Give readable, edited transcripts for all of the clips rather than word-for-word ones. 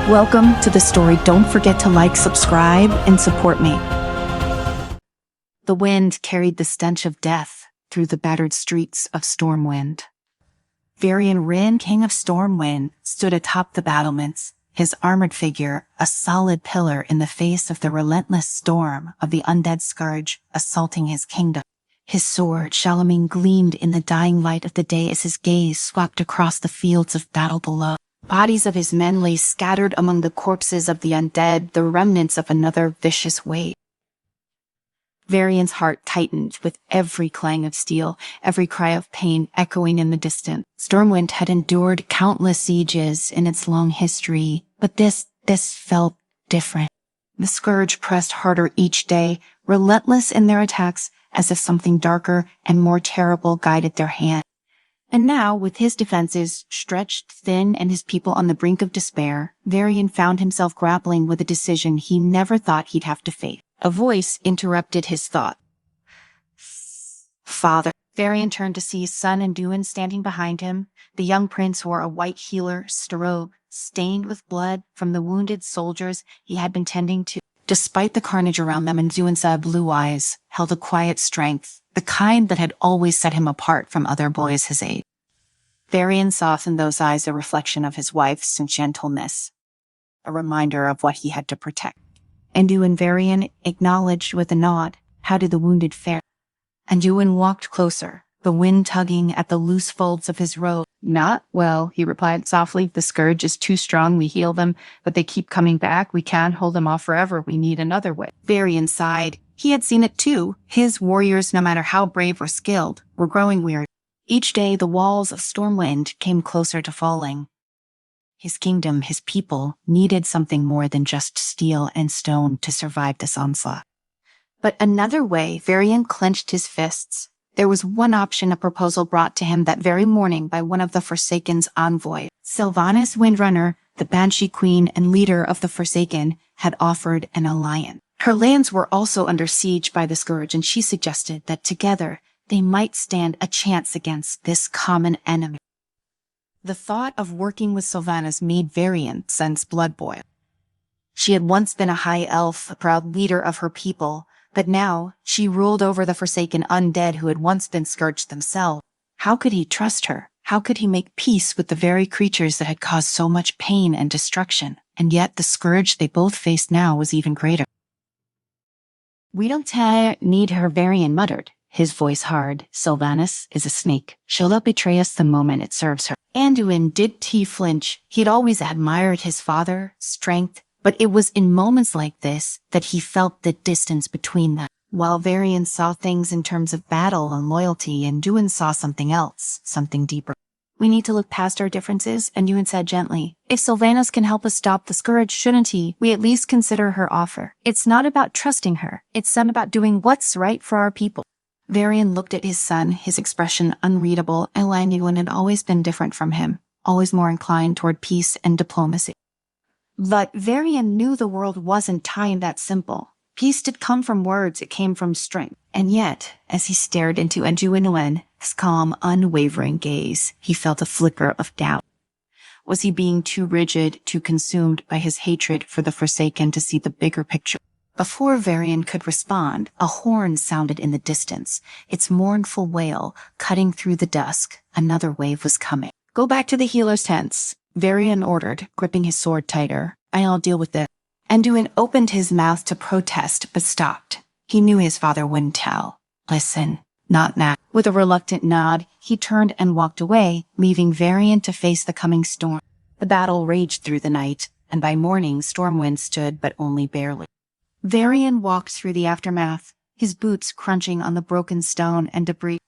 Welcome to the story. Don't forget to like, subscribe, and support me. The wind carried the stench of death through the battered streets of Stormwind. Varian Wrynn, King of Stormwind, stood atop the battlements, his armored figure a solid pillar in the face of the relentless storm of the undead scourge assaulting his kingdom. His sword, Shalamine, gleamed in the dying light of the day as his gaze swept across the fields of battle below. Bodies of his men lay scattered among the corpses of the undead, the remnants of another vicious wave. Varian's heart tightened with every clang of steel, every cry of pain echoing in the distance. Stormwind had endured countless sieges in its long history, but this felt different. The scourge pressed harder each day, relentless in their attacks, as if something darker and more terrible guided their hand. And now, with his defenses stretched thin and his people on the brink of despair, Varian found himself grappling with a decision he never thought he'd have to face. A voice interrupted his thought. Father. Varian turned to see his son Anduin standing behind him. The young prince wore a white healer robe, stained with blood from the wounded soldiers he had been tending to. Despite the carnage around them, Anduin's blue eyes held a quiet strength, the kind that had always set him apart from other boys his age. Varian saw in those eyes a reflection of his wife's gentleness, a reminder of what he had to protect. Anduin Varian acknowledged with a nod. How did the wounded fare? Anduin walked closer, the wind tugging at the loose folds of his robe. Not well, he replied softly. The scourge is too strong. We heal them, but they keep coming back. We can't hold them off forever. We need another way. Varian sighed. He had seen it too. His warriors, no matter how brave or skilled, were growing weary. Each day, the walls of Stormwind came closer to falling. His kingdom, his people, needed something more than just steel and stone to survive this onslaught. But another way, Varian clenched his fists. There was one option, a proposal brought to him that very morning by one of the Forsaken's envoy. Sylvanas Windrunner, the Banshee Queen and leader of the Forsaken, had offered an alliance. Her lands were also under siege by the Scourge, and she suggested that together they might stand a chance against this common enemy. The thought of working with Sylvanas made Varian sense blood boil. She had once been a high elf, a proud leader of her people, but now she ruled over the Forsaken undead who had once been scourged themselves. How could he trust her? How could he make peace with the very creatures that had caused so much pain and destruction? And yet the scourge they both faced now was even greater. We don't need her, Varian muttered, his voice hard. Sylvanas is a snake. She'll betray us the moment it serves her. Anduin did flinch. He'd always admired his father's strength, but it was in moments like this that he felt the distance between them. While Varian saw things in terms of battle and loyalty, Anduin saw something else, something deeper. We need to look past our differences, Anduin said gently. If Sylvanas can help us stop the scourge, shouldn't we at least consider her offer? It's not about trusting her. It's about doing what's right for our people. Varian looked at his son, his expression unreadable, and Anduin had always been different from him, always more inclined toward peace and diplomacy. But Varian knew the world wasn't that simple. Peace did come from words, it came from strength. And yet, as he stared into Anduin, his calm, unwavering gaze, he felt a flicker of doubt. Was he being too rigid, too consumed by his hatred for the Forsaken to see the bigger picture? Before Varian could respond, a horn sounded in the distance, its mournful wail cutting through the dusk. Another wave was coming. Go back to the healer's tents, Varian ordered, gripping his sword tighter. I'll deal with it. Anduin opened his mouth to protest, but stopped. He knew his father wouldn't tell. Listen, not now. With a reluctant nod, he turned and walked away, leaving Varian to face the coming storm. The battle raged through the night, and by morning Stormwind stood but only barely. Varian walked through the aftermath, his boots crunching on the broken stone and debris.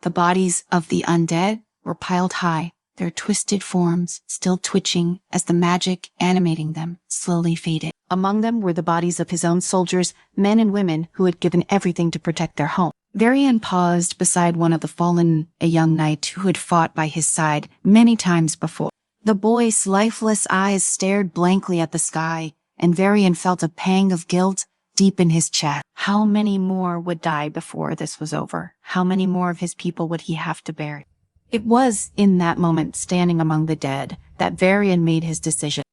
The bodies of the undead were piled high, their twisted forms still twitching as the magic animating them slowly faded. Among them were the bodies of his own soldiers, men and women who had given everything to protect their home. Varian paused beside one of the fallen, a young knight who had fought by his side many times before. The boy's lifeless eyes stared blankly at the sky, and Varian felt a pang of guilt deep in his chest. How many more would die before this was over? How many more of his people would he have to bury? It was in that moment, standing among the dead, that Varian made his decision.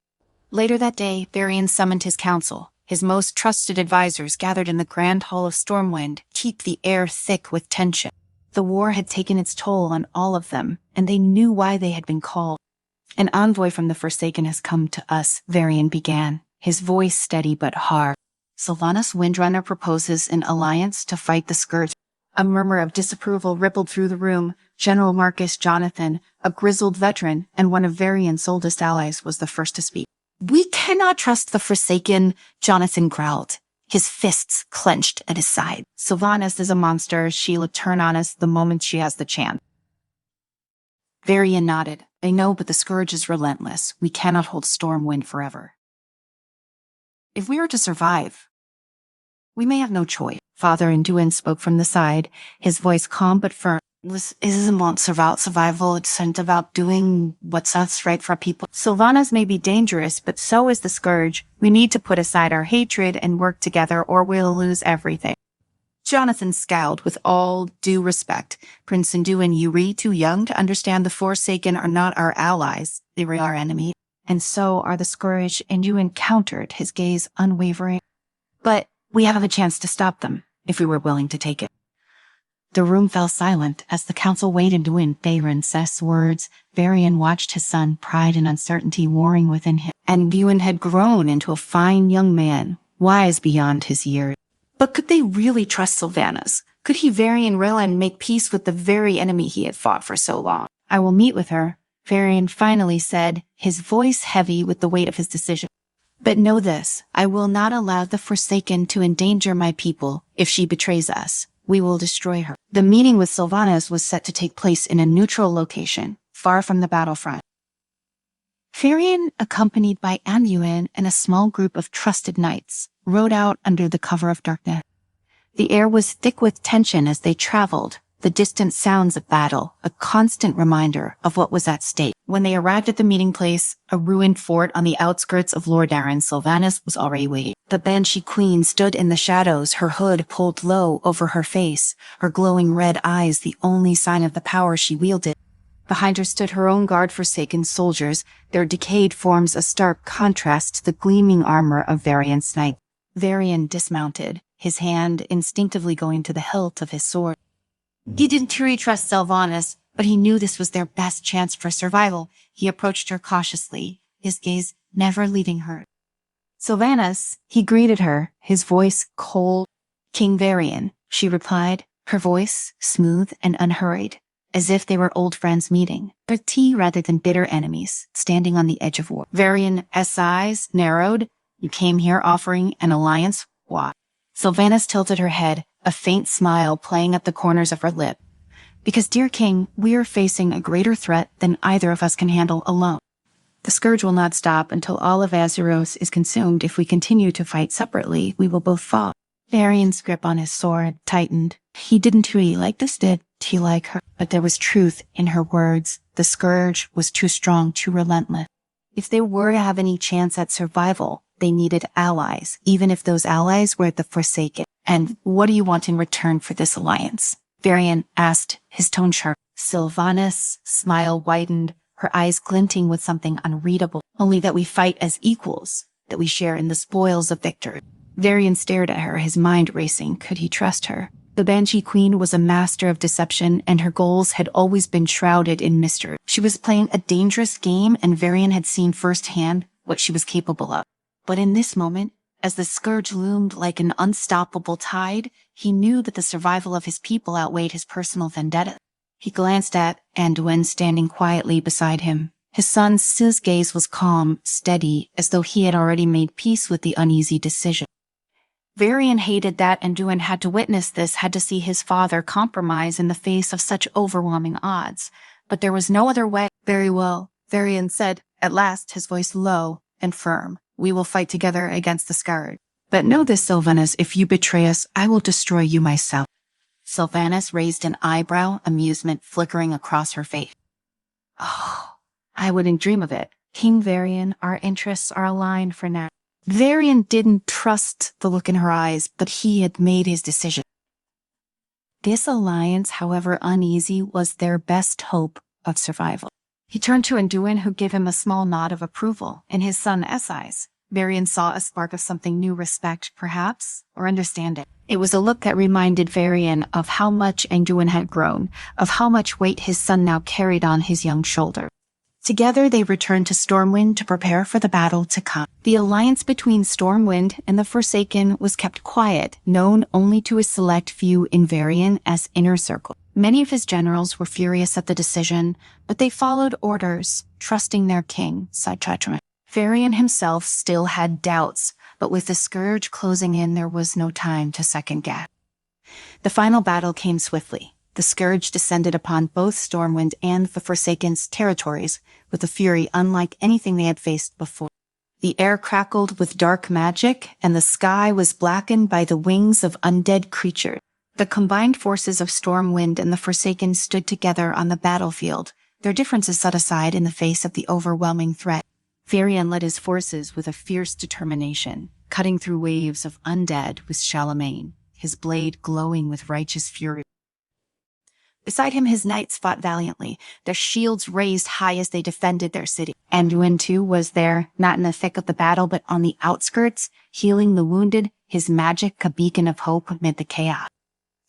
Later that day, Varian summoned his council. His most trusted advisors gathered in the grand hall of Stormwind, keep the air thick with tension. The war had taken its toll on all of them, and they knew why they had been called. An envoy from the Forsaken has come to us, Varian began, his voice steady but hard. Sylvanas Windrunner proposes an alliance to fight the Scourge. A murmur of disapproval rippled through the room. General Marcus Jonathan, a grizzled veteran and one of Varian's oldest allies, was the first to speak. We cannot trust the Forsaken, Jonathan growled, his fists clenched at his side. Sylvanas is a monster. She'll turn on us the moment she has the chance. Varian nodded. I know, but the Scourge is relentless. We cannot hold Stormwind forever. If we are to survive, we may have no choice. Father Anduin spoke from the side, his voice calm but firm. This isn't about survival, it's about doing what's right for people. Sylvanas may be dangerous, but so is the Scourge. We need to put aside our hatred and work together, or we'll lose everything. Jonathan scowled with all due respect. Prince Anduin, you are too young to understand the Forsaken are not our allies. They were our enemy. And so are the Scourge, and you encountered his gaze unwavering. But we have a chance to stop them, if we were willing to take it. The room fell silent as the council waited to win Varian's words. Varian watched his son, pride and uncertainty warring within him. Anduin had grown into a fine young man, wise beyond his years. But could they really trust Sylvanas? Could he, Varian, rely and make peace with the very enemy he had fought for so long? I will meet with her, Varian finally said, his voice heavy with the weight of his decision. But know this, I will not allow the Forsaken to endanger my people. If she betrays us, we will destroy her. The meeting with Sylvanas was set to take place in a neutral location, far from the battlefront. Varian, accompanied by Anduin and a small group of trusted knights, rode out under the cover of darkness. The air was thick with tension as they traveled, the distant sounds of battle, a constant reminder of what was at stake. When they arrived at the meeting place, a ruined fort on the outskirts of Lordaeron, Sylvanas was already waiting. The Banshee Queen stood in the shadows, her hood pulled low over her face, her glowing red eyes the only sign of the power she wielded. Behind her stood her own guard Forsaken soldiers, their decayed forms a stark contrast to the gleaming armor of Varian's knight. Varian dismounted, his hand instinctively going to the hilt of his sword. He didn't truly trust Sylvanas, but he knew this was their best chance for survival. He approached her cautiously, his gaze never leaving her. Sylvanas, he greeted her, his voice cold. King Varian, she replied, her voice smooth and unhurried, as if they were old friends meeting, but tea rather than bitter enemies, standing on the edge of war. Varian's eyes narrowed. You came here offering an alliance? Why? Sylvanas tilted her head, a faint smile playing at the corners of her lip. Because, dear king, we are facing a greater threat than either of us can handle alone. The Scourge will not stop until all of Azeroth is consumed. If we continue to fight separately, we will both fall. Varian's grip on his sword tightened. He didn't really like this, did he like her? But there was truth in her words. The Scourge was too strong, too relentless. If they were to have any chance at survival, they needed allies, even if those allies were the Forsaken. And what do you want in return for this alliance? Varian asked, his tone sharp. Sylvanas' smile widened, her eyes glinting with something unreadable. Only that we fight as equals, that we share in the spoils of victory. Varian stared at her, his mind racing. Could he trust her? The Banshee Queen was a master of deception, and her goals had always been shrouded in mystery. She was playing a dangerous game, and Varian had seen firsthand what she was capable of. But in this moment, as the Scourge loomed like an unstoppable tide, he knew that the survival of his people outweighed his personal vendetta. He glanced at Anduin standing quietly beside him. His son's gaze was calm, steady, as though he had already made peace with the uneasy decision. Varian hated that Anduin had to witness this, had to see his father compromise in the face of such overwhelming odds. But there was no other way. Very well, Varian said, at last, his voice low and firm. We will fight together against the Scourge. But know this, Sylvanas, if you betray us, I will destroy you myself. Sylvanas raised an eyebrow, amusement flickering across her face. Oh, I wouldn't dream of it. King Varian, our interests are aligned for now. Varian didn't trust the look in her eyes, but he had made his decision. This alliance, however uneasy, was their best hope of survival. He turned to Anduin, who gave him a small nod of approval. In his son eyes, Varian saw a spark of something new: respect, perhaps, or understanding. It was a look that reminded Varian of how much Anduin had grown, of how much weight his son now carried on his young shoulder. Together they returned to Stormwind to prepare for the battle to come. The alliance between Stormwind and the Forsaken was kept quiet, known only to a select few in Varian as Inner Circle. Many of his generals were furious at the decision, but they followed orders, trusting their king, Saitratman. Varian himself still had doubts, but with the scourge closing in, there was no time to second guess. The final battle came swiftly. The scourge descended upon both Stormwind and the Forsaken's territories with a fury unlike anything they had faced before. The air crackled with dark magic, and the sky was blackened by the wings of undead creatures. The combined forces of Stormwind and the Forsaken stood together on the battlefield, their differences set aside in the face of the overwhelming threat. Varian led his forces with a fierce determination, cutting through waves of undead with Charlemagne, his blade glowing with righteous fury. Beside him his knights fought valiantly, their shields raised high as they defended their city. Anduin, too, was there, not in the thick of the battle, but on the outskirts, healing the wounded, his magic a beacon of hope amid the chaos.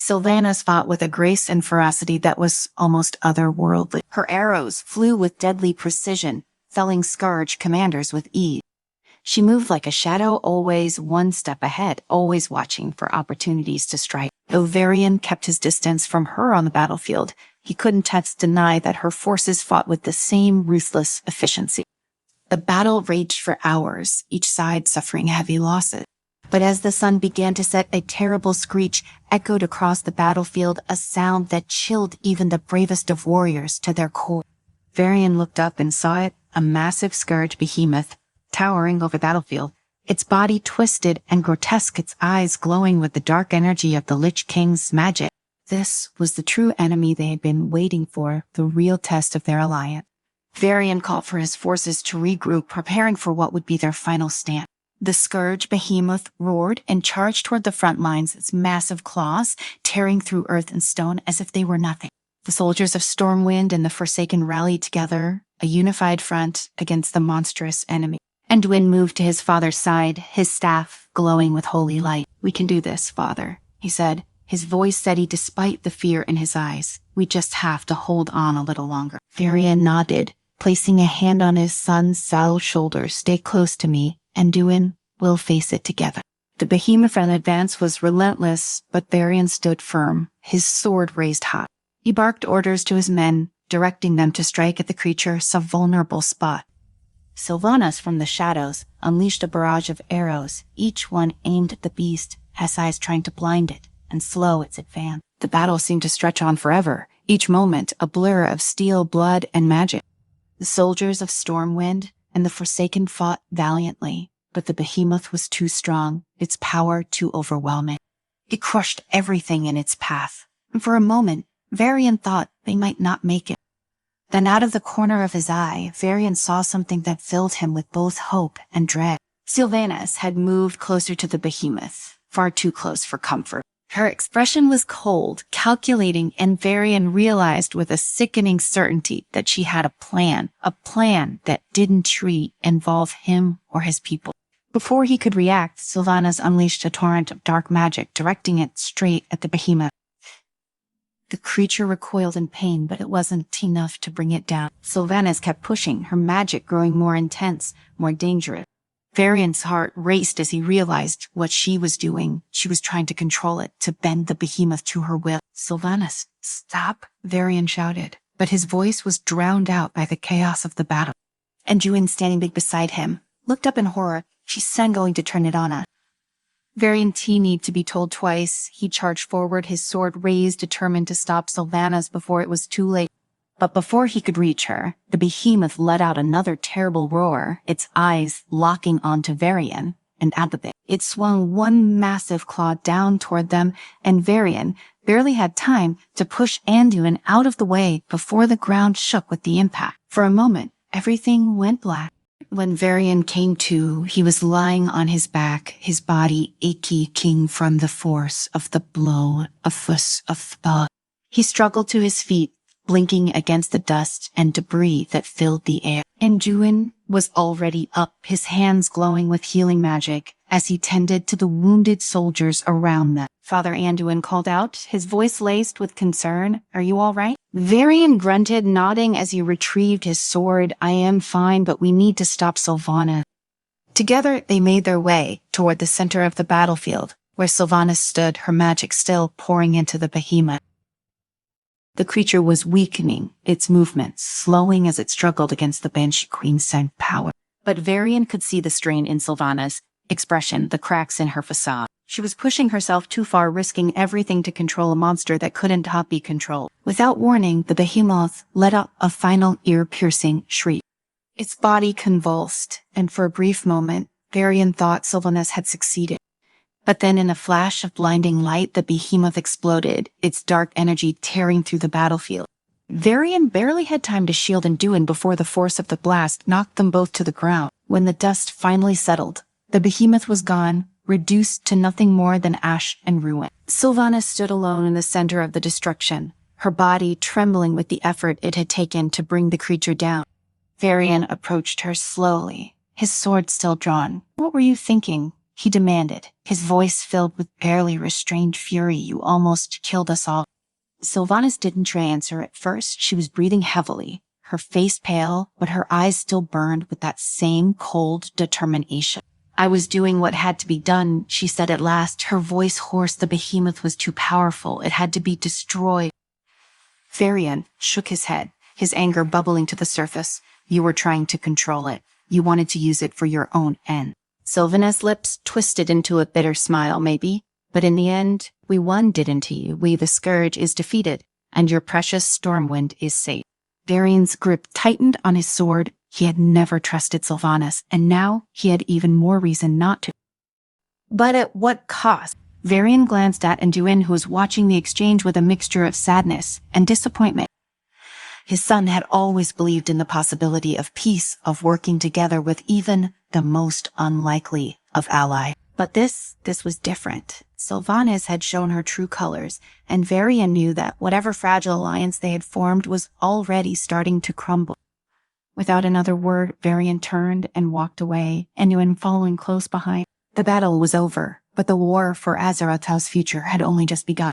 Sylvanas fought with a grace and ferocity that was almost otherworldly. Her arrows flew with deadly precision, felling scourge commanders with ease. She moved like a shadow, always one step ahead, always watching for opportunities to strike. Though Varian kept his distance from her on the battlefield, he couldn't deny that her forces fought with the same ruthless efficiency. The battle raged for hours, each side suffering heavy losses. But as the sun began to set, a terrible screech echoed across the battlefield, a sound that chilled even the bravest of warriors to their core. Varian looked up and saw it, a massive scourge behemoth, towering over the battlefield, its body twisted and grotesque, its eyes glowing with the dark energy of the Lich King's magic. This was the true enemy they had been waiting for, the real test of their alliance. Varian called for his forces to regroup, preparing for what would be their final stand. The scourge behemoth roared and charged toward the front lines, its massive claws tearing through earth and stone as if they were nothing. The soldiers of Stormwind and the Forsaken rallied together, a unified front against the monstrous enemy. Anduin moved to his father's side, his staff glowing with holy light. "We can do this, father," he said, his voice steady despite the fear in his eyes. "We just have to hold on a little longer." Varian nodded, placing a hand on his son's sallow shoulder. "Stay close to me, Anduin. We'll face it together." The behemoth advance was relentless, but Varian stood firm, his sword raised high. He barked orders to his men, directing them to strike at the creature's vulnerable spot. Sylvanas from the shadows unleashed a barrage of arrows, each one aimed at the beast, his eyes trying to blind it and slow its advance. The battle seemed to stretch on forever, each moment a blur of steel, blood, and magic. The soldiers of Stormwind and the Forsaken fought valiantly, but the behemoth was too strong, its power too overwhelming. It crushed everything in its path, and for a moment, Varian thought they might not make it. Then out of the corner of his eye, Varian saw something that filled him with both hope and dread. Sylvanas had moved closer to the behemoth, far too close for comfort. Her expression was cold, calculating, and Varian realized with a sickening certainty that she had a plan that didn't involve him or his people. Before he could react, Sylvanas unleashed a torrent of dark magic, directing it straight at the behemoth. The creature recoiled in pain, but it wasn't enough to bring it down. Sylvanas kept pushing, her magic growing more intense, more dangerous. Varian's heart raced as he realized what she was doing. She was trying to control it, to bend the behemoth to her will. "Sylvanas, stop," Varian shouted, but his voice was drowned out by the chaos of the battle. Anduin, standing beside him, looked up in horror. "She's going to turn it on us." Varian needed to be told twice. He charged forward, his sword raised, determined to stop Sylvanas before it was too late. But before he could reach her, the behemoth let out another terrible roar, its eyes locking onto Varian and Agatha. It swung one massive claw down toward them, and Varian barely had time to push Anduin out of the way before the ground shook with the impact. For a moment, everything went black. When Varian came to, he was lying on his back, his body aching from the force of the blow. He struggled to his feet, blinking against the dust and debris that filled the air. Anduin was already up, his hands glowing with healing magic as he tended to the wounded soldiers around them. Father Anduin called out, his voice laced with concern. "Are you all right?" Varian grunted, nodding as he retrieved his sword. "I am fine, but we need to stop Sylvana." Together, they made their way toward the center of the battlefield, where Sylvana stood, her magic still pouring into the behemoth. The creature was weakening, its movements slowing as it struggled against the Banshee Queen's scent power. But Varian could see the strain in Sylvana's expression, the cracks in her facade. She was pushing herself too far, risking everything to control a monster that couldn't be controlled. Without warning, the behemoth let out a final ear-piercing shriek. Its body convulsed, and for a brief moment, Varian thought Sylvanas had succeeded. But then in a flash of blinding light, the behemoth exploded, its dark energy tearing through the battlefield. Varian barely had time to shield Anduin before the force of the blast knocked them both to the ground. When the dust finally settled, the behemoth was gone, reduced to nothing more than ash and ruin. Sylvana stood alone in the center of the destruction, her body trembling with the effort it had taken to bring the creature down. Varian approached her slowly, his sword still drawn. "What were you thinking?" he demanded, his voice filled with barely restrained fury. "You almost killed us all." Sylvanas didn't try to answer at first. She was breathing heavily, her face pale, but her eyes still burned with that same cold determination. "I was doing what had to be done," she said at last, her voice hoarse. "The behemoth was too powerful. It had to be destroyed." Varian shook his head, his anger bubbling to the surface. "You were trying to control it. You wanted to use it for your own end." Sylvana's lips twisted into a bitter smile, "Maybe. But in the end, we won, didn't we? The Scourge is defeated, and your precious Stormwind is safe." Varian's grip tightened on his sword. He had never trusted Sylvanas, and now he had even more reason not to. But at what cost? Varian glanced at Anduin, who was watching the exchange with a mixture of sadness and disappointment. His son had always believed in the possibility of peace, of working together with even the most unlikely of allies. But this was different. Sylvanas had shown her true colors, and Varian knew that whatever fragile alliance they had formed was already starting to crumble. Without another word, Varian turned and walked away, Anduin following close behind. The battle was over, but the war for Azarath's future had only just begun.